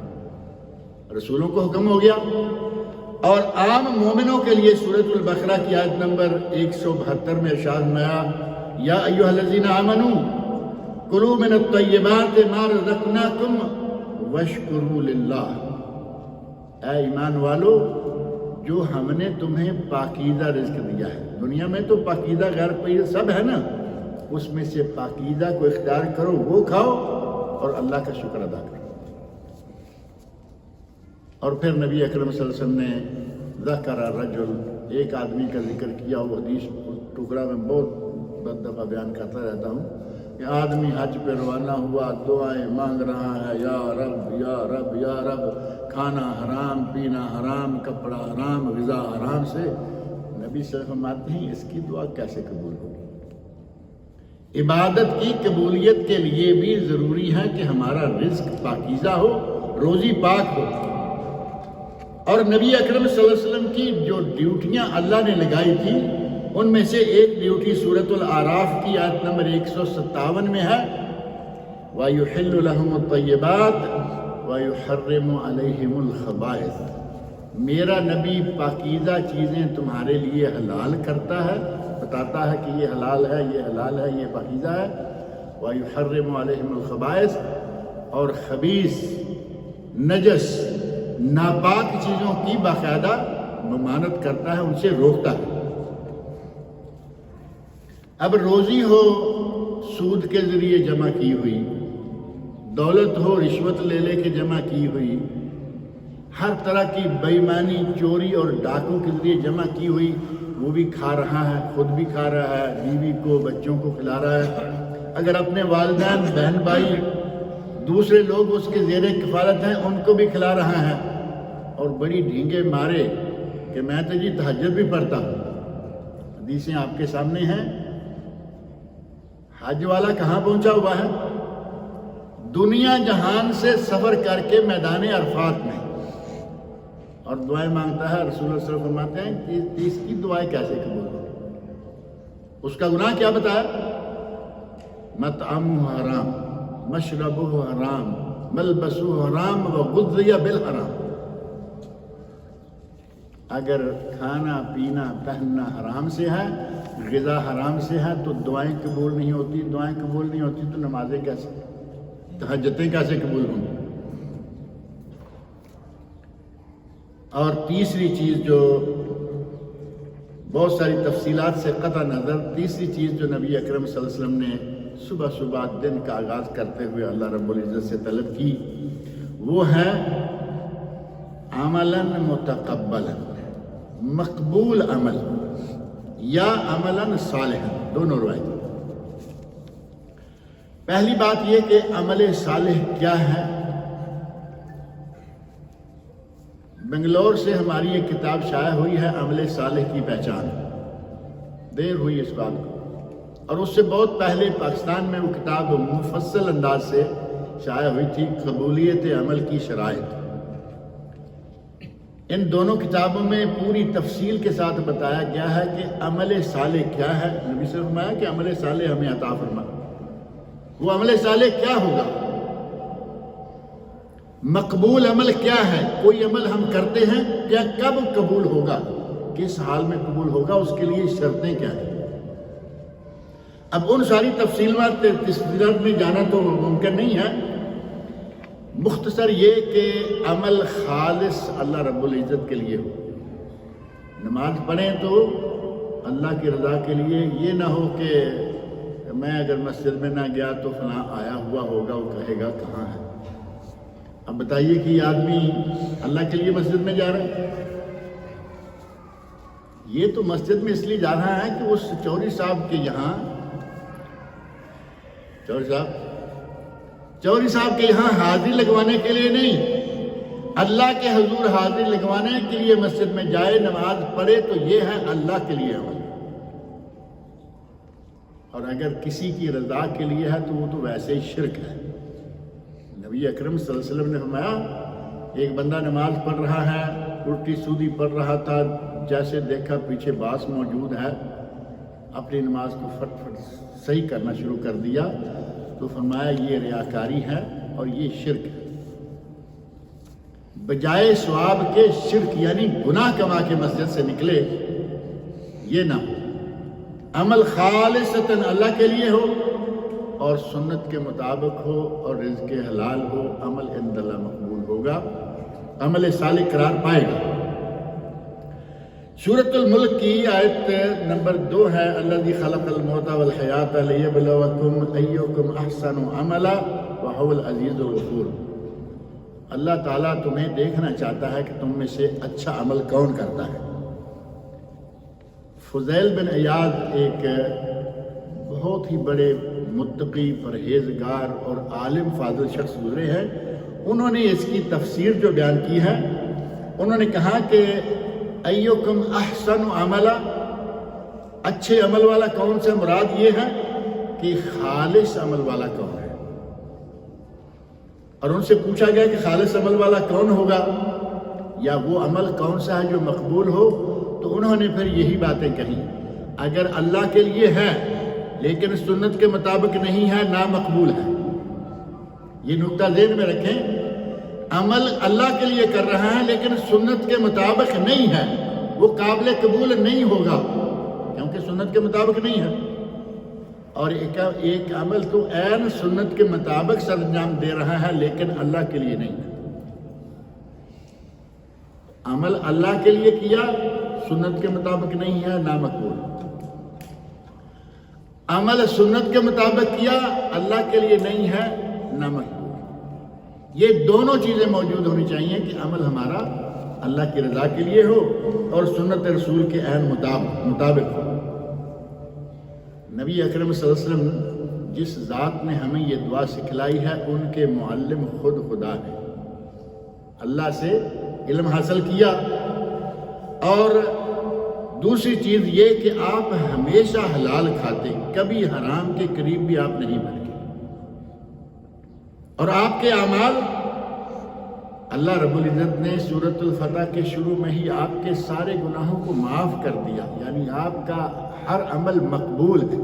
Speaker 1: رسولوں کو حکم ہو گیا۔ اور عام مومنوں کے لیے سورۃ البقرہ کی آیت نمبر 172 میں ارشاد فرمایا یا ایھا الذین آمنوا کلوا من الطیبات ما رزقناکم واشکروا للہ، اے ایمان والو جو ہم نے تمہیں پاکیزہ رزق دیا ہے، دنیا میں تو پاکیزہ غیر پاکیزہ سب ہے نا، اس میں سے پاکیزہ کو اختیار کرو، وہ کھاؤ اور اللہ کا شکر ادا کرو۔ اور پھر نبی اکرم صلی اللہ علیہ وسلم نے ذکر الرجل، ایک آدمی کا ذکر کیا، وہ حدیث ٹکڑا میں بہت دفعہ بیان کرتا رہتا ہوں کہ آدمی حج پہ روانہ ہوا، دعائیں مانگ رہا ہے، یا رب یا رب یا رب، کھانا حرام، پینا حرام، کپڑا حرام، غذا حرام سے، نبی صلی اللہ علیہ وسلم فرماتے ہیں اس کی دعا کیسے قبول ہوگی؟ عبادت کی قبولیت کے لیے بھی ضروری ہے کہ ہمارا رزق پاکیزہ ہو، روزی پاک ہو۔ اور نبی اکرم صلی اللہ علیہ وسلم کی جو ڈیوٹیاں اللہ نے لگائی تھی ان میں سے ایک ڈیوٹی سورۃ الاعراف کی آیت نمبر 157 میں ہے وَيُحِلُّ لَهُمُ الطَّيِّبَاتِ وَيُحَرِّمُ عَلَيْهِمُ الْخَبَائِثَ، میرا نبی پاکیزہ چیزیں تمہارے لیے حلال کرتا ہے، بتاتا ہے کہ یہ حلال ہے، یہ حلال ہے، یہ پاکیزہ ہے، وَيُحَرِّمُ عَلَيْهِمُ الْخَبَائِثَ، اور خبیث، نجس، ناپاک چیزوں کی باقاعدہ ممانعت کرتا ہے، ان سے روکتا ہے۔ اب روزی ہو سود کے ذریعے جمع کی ہوئی، دولت ہو رشوت لے لے کے جمع کی ہوئی، ہر طرح کی بے ایمانی، چوری اور ڈاکوں کے ذریعے جمع کی ہوئی، وہ بھی کھا رہا ہے، خود بھی کھا رہا ہے، بیوی کو، بچوں کو کھلا رہا ہے، اگر اپنے والدین، بہن بھائی، دوسرے لوگ اس کے زیر کفالت ہیں ان کو بھی کھلا رہا ہے، اور بڑی ڈھینگے مارے کہ میں تو جی تہجد بھی پڑھتا ہوں۔ حدیثیں آپ کے سامنے ہیں۔ حج والا کہاں پہنچا ہوا ہے؟ دنیا جہان سے سفر کر کے میدان عرفات میں، اور دعائیں مانگتا ہے۔ رسول اللہ صلی اللہ علیہ وسلم فرماتے ہیں کہ اس کی دعائیں کیسے قبول ہوں؟ اس کا گناہ کیا بتایا؟ مطعمہ حرام، مشربہ حرام، ملبسہ حرام وغذی بالحرام۔ اگر کھانا پینا پہننا حرام سے ہے، غذا حرام سے ہے، تو دعائیں قبول نہیں ہوتی۔ دعائیں قبول نہیں ہوتی تو نمازیں کیسے، تہجدیں کیسے قبول ہوں گی؟ اور تیسری چیز جو بہت ساری تفصیلات سے قطع نظر، تیسری چیز جو نبی اکرم صلی اللہ علیہ وسلم نے صبح صبح دن کا آغاز کرتے ہوئے اللہ رب العزت سے طلب کی، وہ ہے عملاً متقبلاً، مقبول عمل یا عملاً صالحاً، دونوں روایتیں۔ پہلی بات یہ کہ عمل صالح کیا ہے؟ بنگلور سے ہماری ایک کتاب شائع ہوئی ہے، عمل صالح کی پہچان۔ دیر ہوئی اس بات کو، اور اس سے بہت پہلے پاکستان میں وہ کتاب مفصل انداز سے شائع ہوئی تھی، قبولیت عمل کی شرائط۔ ان دونوں کتابوں میں پوری تفصیل کے ساتھ بتایا گیا ہے کہ عمل صالح کیا ہے۔ نبی سے فرمایا کہ عمل صالح ہمیں عطا فرما۔ وہ عمل صالح کیا ہوگا؟ مقبول عمل کیا ہے؟ کوئی عمل ہم کرتے ہیں، کیا کب قبول ہوگا، کس حال میں قبول ہوگا، اس کے لیے شرطیں کیا ہیں؟ اب ان ساری تفصیلات میں جانا تو ممکن نہیں ہے۔ مختصر یہ کہ عمل خالص اللہ رب العزت کے لیے ہو۔ نماز پڑھیں تو اللہ کی رضا کے لیے، یہ نہ ہو کہ میں اگر مسجد میں نہ گیا تو فلاں آیا ہوا ہوگا، وہ کہے گا کہاں ہے۔ اب بتائیے کہ یہ آدمی اللہ کے لیے مسجد میں جا رہا ہے، یہ تو مسجد میں اس لیے جا رہا ہے کہ اس چوری صاحب کے یہاں، چوری صاحب کے یہاں حاضری لگوانے کے لیے نہیں، اللہ کے حضور حاضری لگوانے کے لیے مسجد میں جائے، نماز پڑھے، تو یہ ہے اللہ کے لیے عمل۔ اور اگر کسی کی رضا کے لیے ہے تو وہ تو ویسے ہی شرک ہے۔ نبی اکرم صلی اللہ علیہ وسلم نے فرمایا، ایک بندہ نماز پڑھ رہا ہے، الٹی سیدھی پڑھ رہا تھا، جیسے دیکھا پیچھے باس موجود ہے، اپنی نماز کو فٹ فٹ صحیح کرنا شروع کر دیا، تو فرمایا یہ ریاکاری ہے اور یہ شرک ہے۔ بجائے ثواب کے شرک یعنی گناہ کما کے مسجد سے نکلے، یہ نہ ہو۔ عمل خالصتاً اللہ کے لیے ہو اور سنت کے مطابق ہو اور رزق حلال ہو، عمل عند اللہ مقبول ہوگا، عمل صالح قرار پائے گا۔ سورۃ الملک کی آیت نمبر 2 ہے، الذی خلق الموت والحیات لیبلوکم ایکم احسن عملا وہو العزیز الغفور۔ اللہ تعالیٰ تمہیں دیکھنا چاہتا ہے کہ تم میں سے اچھا عمل کون کرتا ہے۔ فضیل بن عیاض ایک بہت ہی بڑے متقی، پرہیزگار اور عالم فاضل شخص گزرے ہیں۔ انہوں نے اس کی تفسیر جو بیان کی ہے، انہوں نے کہا کہ ایکم احسن عملا، اچھے عمل والا کون سے، مراد یہ ہے کہ خالص عمل والا کون ہے۔ اور ان سے پوچھا گیا کہ خالص عمل والا کون ہوگا، یا وہ عمل کون سا ہے جو مقبول ہو، تو انہوں نے پھر یہی باتیں کہیں، اگر اللہ کے لیے ہے لیکن سنت کے مطابق نہیں ہے، نامقبول ہے۔ یہ نقطہ ذہن میں رکھیں، عمل اللہ کے لیے کر رہا ہے لیکن سنت کے مطابق نہیں ہے، وہ قابل قبول نہیں ہوگا کیونکہ سنت کے مطابق نہیں ہے۔ اور ایک عمل تو عین سنت کے مطابق سر انجام دے رہا ہے لیکن اللہ کے لیے نہیں ہے۔ عمل اللہ کے لیے کیا، سنت کے مطابق نہیں ہے، نامقبول۔ عمل سنت کے مطابق کیا، اللہ کے لیے نہیں ہے، نامقبول۔ یہ دونوں چیزیں موجود ہونی چاہیے کہ عمل ہمارا اللہ کی رضا کے لیے ہو اور سنت رسول کے عین مطابق ہو۔ نبی اکرم صلی اللہ علیہ وسلم جس ذات نے ہمیں یہ دعا سکھلائی ہے ان کے معلم خود خدا ہے، اللہ سے علم حاصل کیا۔ اور دوسری چیز یہ کہ آپ ہمیشہ حلال کھاتے، کبھی حرام کے قریب بھی آپ نہیں بنے، اور آپ کے اعمال اللہ رب العزت نے سورۃ الفتح کے شروع میں ہی آپ کے سارے گناہوں کو معاف کر دیا، یعنی آپ کا ہر عمل مقبول ہے۔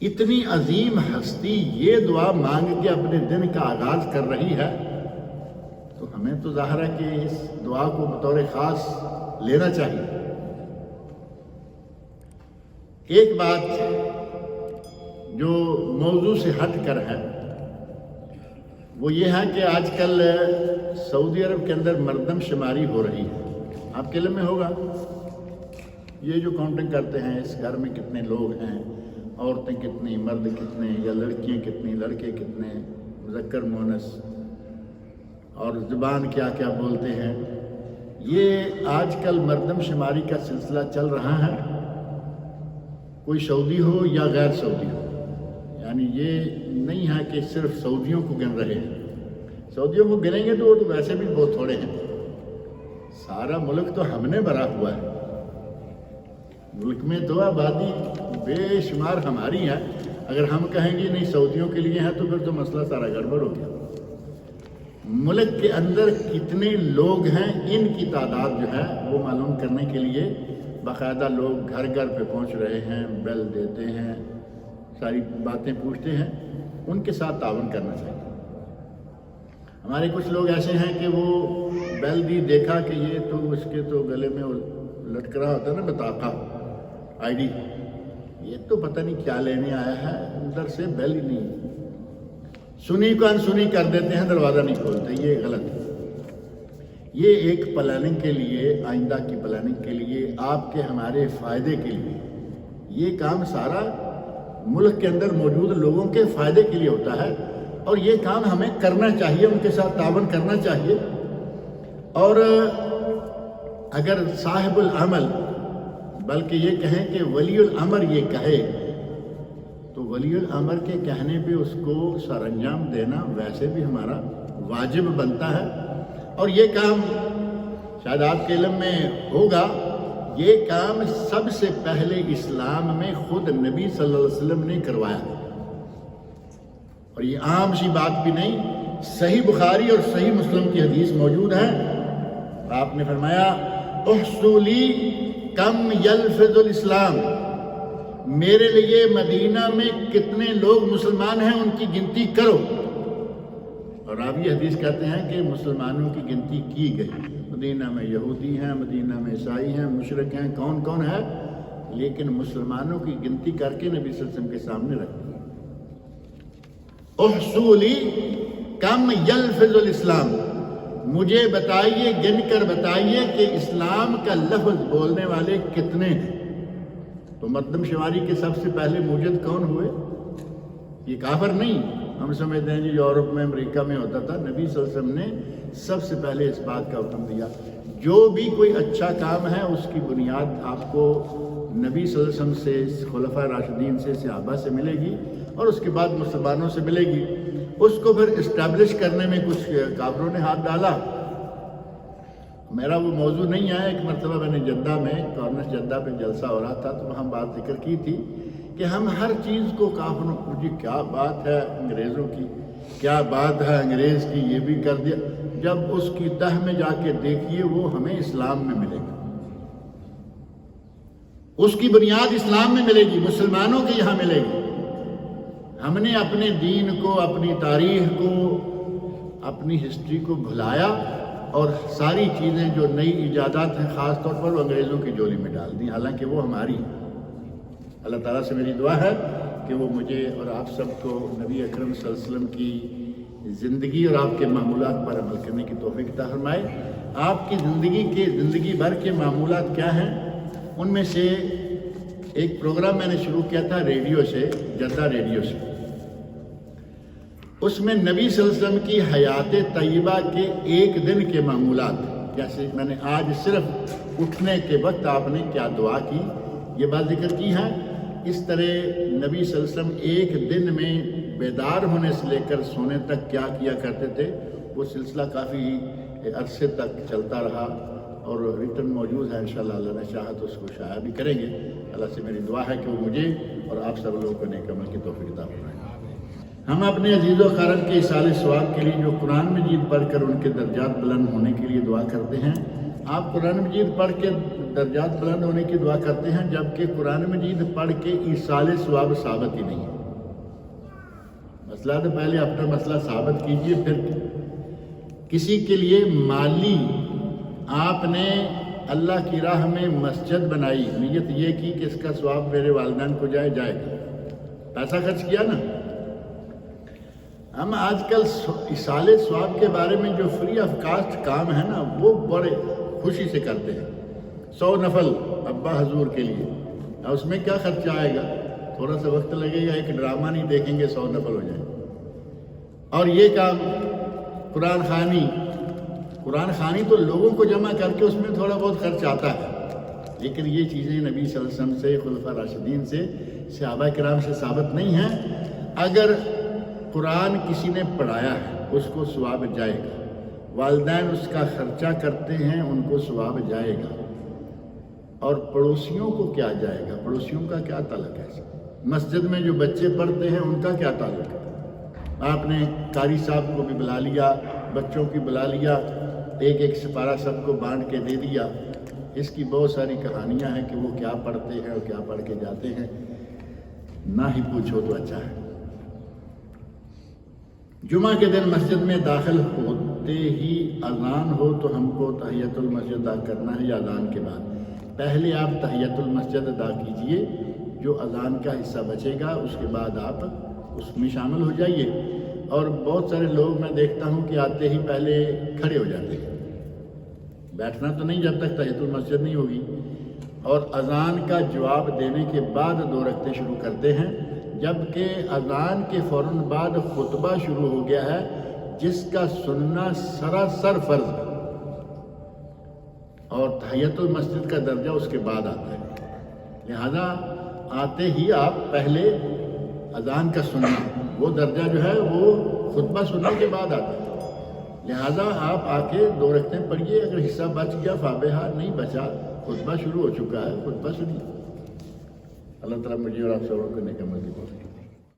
Speaker 1: اتنی عظیم ہستی یہ دعا مانگ کے اپنے دن کا آغاز کر رہی ہے، تو ہمیں تو ظاہر ہے کہ اس دعا کو بطور خاص لینا چاہیے۔ ایک بات جو موضوع سے ہٹ کر ہے وہ یہ ہے کہ آج کل سعودی عرب کے اندر مردم شماری ہو رہی ہے۔ آپ کے علم میں ہوگا، یہ جو کاؤنٹنگ کرتے ہیں اس گھر میں کتنے لوگ ہیں، عورتیں کتنی، مرد کتنے، یا لڑکیاں کتنی، لڑکے کتنے، مذکر مؤنث، اور زبان کیا کیا بولتے ہیں، یہ آج کل مردم شماری کا سلسلہ چل رہا ہے، کوئی سعودی ہو یا غیر سعودی ہو۔ یعنی یہ نہیں ہے کہ صرف سعودیوں کو گن رہے ہیں، سعودیوں کو گنیں گے تو وہ تو ویسے بھی بہت تھوڑے ہیں، سارا ملک تو ہم نے بھرا ہوا ہے، ملک میں تو آبادی بے شمار ہماری ہے۔ اگر ہم کہیں گے نہیں سعودیوں کے لیے ہے تو پھر تو مسئلہ سارا گڑبڑ ہو گیا۔ ملک کے اندر کتنے لوگ ہیں ان کی تعداد جو ہے وہ معلوم کرنے کے لیے باقاعدہ لوگ گھر گھر پہ پہنچ رہے ہیں، بیل دیتے ہیں، ساری باتیں پوچھتے ہیں، ان کے ساتھ تعاون کرنا چاہیے۔ ہمارے کچھ لوگ ایسے ہیں کہ وہ بیل دی، دیکھا کہ یہ تو اس کے تو گلے میں لٹک رہا ہوتا ہے نا بطاقہ آئی ڈی، یہ تو پتہ نہیں کیا لینے آیا ہے، اندر سے بیل ہی نہیں، سنی کو انسنی کر دیتے ہیں، دروازہ نہیں کھولتے، یہ غلط ہے۔ یہ ایک پلاننگ کے لیے، آئندہ کی پلاننگ کے لیے، آپ کے ہمارے فائدے کے لیے، یہ کام سارا ملک کے اندر موجود لوگوں کے فائدے کے لیے ہوتا ہے، اور یہ کام ہمیں کرنا چاہیے، ان کے ساتھ تعاون کرنا چاہیے۔ اور اگر صاحب العمل، بلکہ یہ کہیں کہ ولی الامر یہ کہے تو ولی الامر کے کہنے پہ اس کو سر انجام دینا ویسے بھی ہمارا واجب بنتا ہے۔ اور یہ کام شاید آپ کے علم میں ہوگا، یہ کام سب سے پہلے اسلام میں خود نبی صلی اللہ علیہ وسلم نے کروایا، اور یہ عام سی بات بھی نہیں، صحیح بخاری اور صحیح مسلم کی حدیث موجود ہے۔ آپ نے فرمایا احصولی کم یلفظ الاسلام، میرے لیے مدینہ میں کتنے لوگ مسلمان ہیں ان کی گنتی کرو۔ اور راوی حدیث کہتے ہیں کہ مسلمانوں کی گنتی کی گئی، مدینہ میں یہودی ہیں، مدینہ میں عیسائی ہیں، مشرک ہیں، کون کون ہے، لیکن مسلمانوں کی گنتی کر کے نبی صلی اللہ علیہ وسلم کے سامنے رکھ دی۔ احصولی کم یلفظ الاسلام، مجھے بتائیے، گن کر بتائیے کہ اسلام کا لفظ بولنے والے کتنے ہیں۔ تو مردم شماری کے سب سے پہلے موجد کون ہوئے؟ یہ کافر نہیں، ہم سمجھتے ہیں جی یورپ میں، امریکہ میں ہوتا تھا، نبی صلی اللہ علیہ وسلم نے سب سے پہلے اس بات کا حکم دیا۔ جو بھی کوئی اچھا کام ہے اس کی بنیاد آپ کو نبی صلی اللہ علیہ وسلم سے، خلفائے راشدین سے، صحابہ سے ملے گی، اور اس کے بعد مسلمانوں سے ملے گی۔ اس کو پھر اسٹیبلش کرنے میں کچھ کافروں نے ہاتھ ڈالا۔ میرا وہ موضوع نہیں آیا، ایک مرتبہ میں نے جدہ میں، کارنس جدہ پہ جلسہ ہو رہا تھا، تو وہاں بات ذکر کی تھی کہ ہم ہر چیز کو کافروں کو، جی کیا بات ہے انگریزوں کی، کیا بات ہے انگریز کی، یہ بھی کر دیا۔ جب اس کی تہ میں جا کے دیکھیے وہ ہمیں اسلام میں ملے گا، اس کی بنیاد اسلام میں ملے گی، مسلمانوں کے یہاں ملے گی۔ ہم نے اپنے دین کو، اپنی تاریخ کو، اپنی ہسٹری کو بھلایا، اور ساری چیزیں جو نئی ایجادات ہیں خاص طور پر وہ انگریزوں کی جولی میں ڈال دی، حالانکہ وہ ہماری ہیں۔ اللہ تعالیٰ سے میری دعا ہے کہ وہ مجھے اور آپ سب کو نبی اکرم صلی اللہ علیہ وسلم کی زندگی اور آپ کے معمولات پر عمل کرنے کی توفیق عطا فرمائے۔ آپ کی زندگی بھر کے معمولات کیا ہیں؟ ان میں سے ایک پروگرام میں نے شروع کیا تھا ریڈیو سے، جدہ ریڈیو سے۔ اس میں نبی صلی اللہ علیہ وسلم کی حیات طیبہ کے ایک دن کے معمولات، جیسے میں نے آج صرف اٹھنے کے وقت آپ نے کیا دعا کی یہ بات ذکر کی ہے، اس طرح نبی صلی اللہ علیہ وسلم ایک دن میں بیدار ہونے سے لے کر سونے تک کیا کیا کرتے تھے، وہ سلسلہ کافی عرصے تک چلتا رہا اور ریٹرن موجود ہے، انشاءاللہ اللہ نے چاہا تو اس کو شائع بھی کریں گے۔ اللہ سے میری دعا ہے کہ وہ مجھے اور آپ سب لوگوں کو نیک عمل کی توفیق عطا فرمائیں۔ ہم اپنے عزیز و اقارب کے ایصال ثواب کے لیے جو قرآن مجید پڑھ کر ان کے درجات بلند ہونے کے لیے دعا کرتے ہیں، آپ قرآن مجید پڑھ کے درجات بلند ہونے کی دعا کرتے ہیں، جبکہ قرآن مجید پڑھ کے ایصال ثواب ثابت ہی نہیں ہے۔ مسئلہ تو پہلے اپنا مسئلہ ثابت کیجئے، پھر کسی کے لیے مالی آپ نے اللہ کی راہ میں مسجد بنائی، نیت یہ کی کہ اس کا ثواب میرے والدین کو جائے گا، پیسہ خرچ کیا نا۔ ہم آج کل ایصال ثواب کے بارے میں جو فری آف کاسٹ کام ہے نا، وہ بڑے خوشی سے کرتے ہیں۔ 100 نفل ابا حضور کے لیے، اس میں کیا خرچہ آئے گا؟ تھوڑا سا وقت لگے گا، ایک ڈرامہ نہیں دیکھیں گے 100 نفل ہو جائیں۔ اور یہ کام قرآن خوانی تو لوگوں کو جمع کر کے اس میں تھوڑا بہت خرچ آتا ہے، لیکن یہ چیزیں نبی صلی اللہ علیہ وسلم سے، خلفاء راشدین سے، صحابہ کرام سے ثابت نہیں ہیں۔ اگر قرآن کسی نے پڑھایا ہے اس کو ثواب جائے گا، والدین اس کا خرچہ کرتے ہیں ان کو ثواب جائے گا، اور پڑوسیوں کو کیا جائے گا؟ پڑوسیوں کا کیا تعلق ہے؟ مسجد میں جو بچے پڑھتے ہیں ان کا کیا تعلق ہے؟ آپ نے قاری صاحب کو بھی بلا لیا، بچوں کی بلا لیا، ایک ایک سپارہ سب کو بانٹ کے دے دیا۔ اس کی بہت ساری کہانیاں ہیں کہ وہ کیا پڑھتے ہیں اور کیا پڑھ کے جاتے ہیں، نہ ہی پوچھو تو اچھا ہے۔ جمعہ کے دن مسجد میں داخل ہوتے ہی اذان ہو تو ہم کو تحیۃ المسجد ادا کرنا ہے یا اذان کے بعد؟ پہلے آپ تحیۃ المسجد ادا کیجئے، جو اذان کا حصہ بچے گا اس کے بعد آپ اس میں شامل ہو جائیے۔ اور بہت سارے لوگ میں دیکھتا ہوں کہ آتے ہی پہلے کھڑے ہو جاتے ہیں، بیٹھنا تو نہیں جب تک تحیۃ المسجد نہیں ہوگی، اور اذان کا جواب دینے کے بعد 2 رکعتیں شروع کرتے ہیں، جبکہ اذان کے فوراً بعد خطبہ شروع ہو گیا ہے جس کا سننا سراسر فرض ہے، اور تحیۃ المسجد کا درجہ اس کے بعد آتا ہے۔ لہذا آتے ہی آپ پہلے اذان کا سننا، وہ درجہ جو ہے وہ خطبہ سننے کے بعد آتا ہے، لہذا آپ آ کے 2 رکعتیں پڑھیے، اگر حصہ بچ گیا فابہا، نہیں بچا خطبہ شروع ہو چکا ہے، خطبہ سنیے۔ اللہ تعالیٰ مجھے اور آپ سب کو نیک عمل کی توفیق